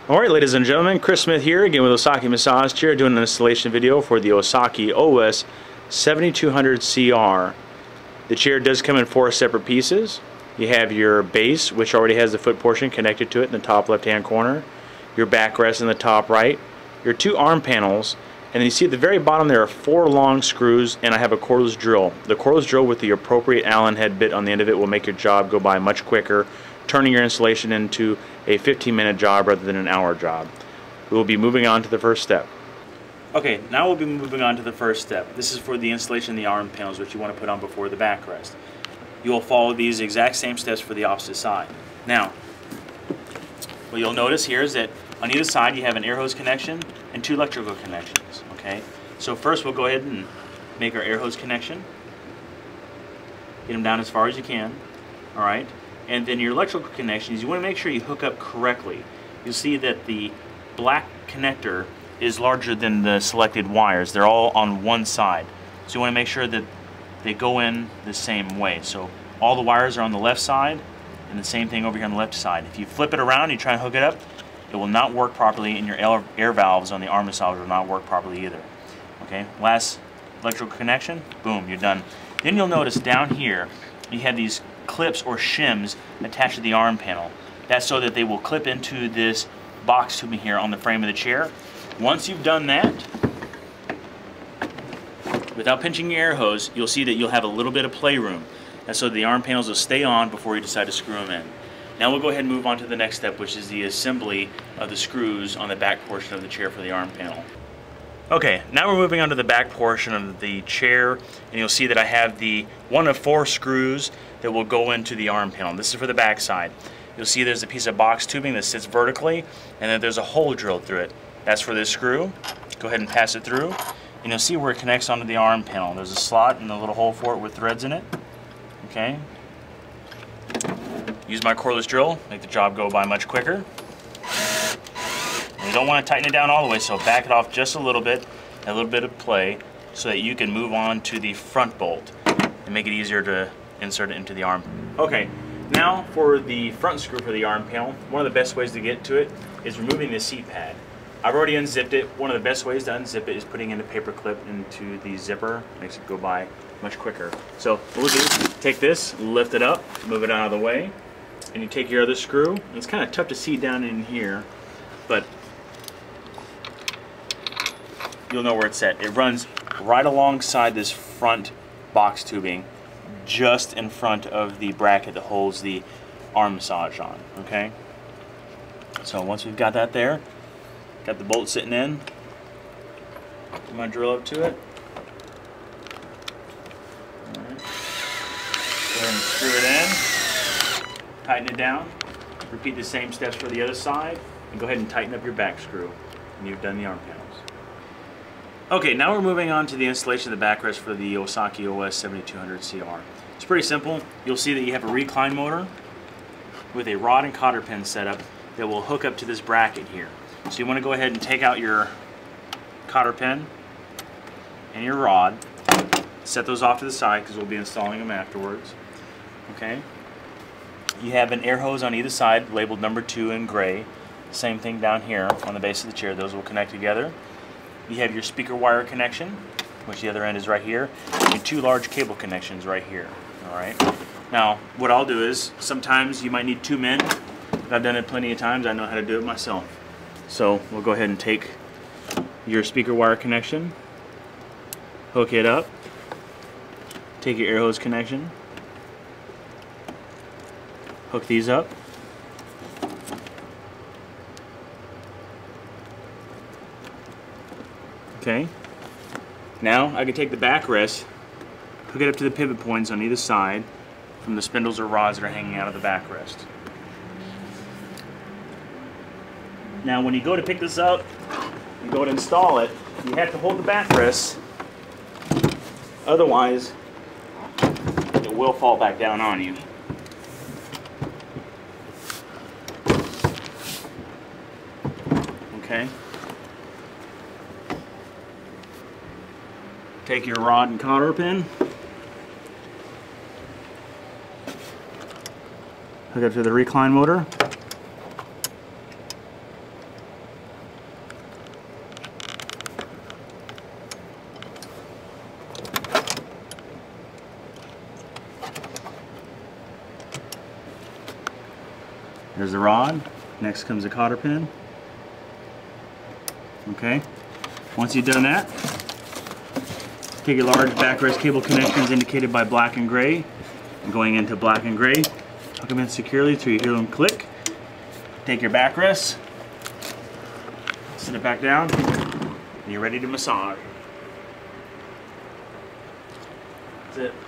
Alright, ladies and gentlemen, Chris Smith here again with Osaki Massage Chair, doing an installation video for the Osaki OS-7200CR. The chair does come in 4 separate pieces. You have your base, which already has the foot portion connected to it in the top left hand corner, your backrest in the top right, your 2 arm panels, and then you see at the very bottom there are 4 long screws, and I have a cordless drill. The cordless drill with the appropriate Allen head bit on the end of it will make your job go by much quicker, turning your installation into a 15-minute job rather than an hour job. We will be moving on to the first step. Okay, now we'll be moving on to the first step. This is for the installation of the arm panels, which you want to put on before the backrest. You will follow these exact same steps for the opposite side. Now, what you'll notice here is that on either side you have an air hose connection and 2 electrical connections. Okay, so first we'll go ahead and make our air hose connection. Get them down as far as you can. All right. And then your electrical connections, you want to make sure you hook up correctly. You'll see that the black connector is larger than the selected wires. They're all on one side. So you want to make sure that they go in the same way. So all the wires are on the left side, and the same thing over here on the left side. If you flip it around and you try and hook it up, it will not work properly, and your air valves on the arm massager will not work properly either. Okay, last electrical connection, boom, you're done. Then you'll notice down here you have these clips or shims attached to the arm panel. That's so that they will clip into this box tubing here on the frame of the chair. Once you've done that, without pinching your air hose, you'll see that you'll have a little bit of playroom. That's so the arm panels will stay on before you decide to screw them in. Now we'll go ahead and move on to the next step, which is the assembly of the screws on the back portion of the chair for the arm panel. Okay, now we're moving on to the back portion of the chair, and you'll see that I have the 1 of 4 screws that will go into the arm panel. This is for the back side. You'll see there's a piece of box tubing that sits vertically, and then there's a hole drilled through it. That's for this screw. Go ahead and pass it through, and you'll see where it connects onto the arm panel. There's a slot and a little hole for it with threads in it. Okay. Use my cordless drill, make the job go by much quicker. You don't want to tighten it down all the way, so back it off just a little bit of play, so that you can move on to the front bolt and make it easier to insert it into the arm. Okay, now for the front screw for the arm panel, one of the best ways to get to it is removing the seat pad. I've already unzipped it. One of the best ways to unzip it is putting in a paper clip into the zipper. Makes it go by much quicker. So what we'll do is take this, lift it up, move it out of the way, and you take your other screw. And it's kind of tough to see down in here, but you'll know where it's at. It runs right alongside this front box tubing, just in front of the bracket that holds the arm massage on. Okay, so once we've got that there, got the bolt sitting in, put my drill up to it. All right. Go ahead and screw it in, tighten it down, repeat the same steps for the other side, and go ahead and tighten up your back screw, and you've done the arm panels. Okay, now we're moving on to the installation of the backrest for the Osaki OS-7200CR. It's pretty simple. You'll see that you have a recline motor with a rod and cotter pin setup that will hook up to this bracket here. So you want to go ahead and take out your cotter pin and your rod, set those off to the side because we'll be installing them afterwards. Okay. You have an air hose on either side labeled number 2 in gray. Same thing down here on the base of the chair. Those will connect together. You have your speaker wire connection, which the other end is right here, and 2 large cable connections right here. Alright. Now, what I'll do is, sometimes you might need 2 men. I've done it plenty of times. I know how to do it myself. So, we'll go ahead and take your speaker wire connection, hook it up, take your air hose connection, hook these up, okay. Now I can take the backrest, hook it up to the pivot points on either side from the spindles or rods that are hanging out of the backrest. Now when you go to pick this up, you go to install it, you have to hold the backrest, otherwise it will fall back down on you. Okay. Take your rod and cotter pin, hook up to the recline motor, There's the rod. Next comes the cotter pin. Okay. Once you've done that, take your large backrest cable connections indicated by black and gray, and going into black and gray, hook them in securely till you hear them click. Take your backrest, sit it back down, and you're ready to massage. That's it.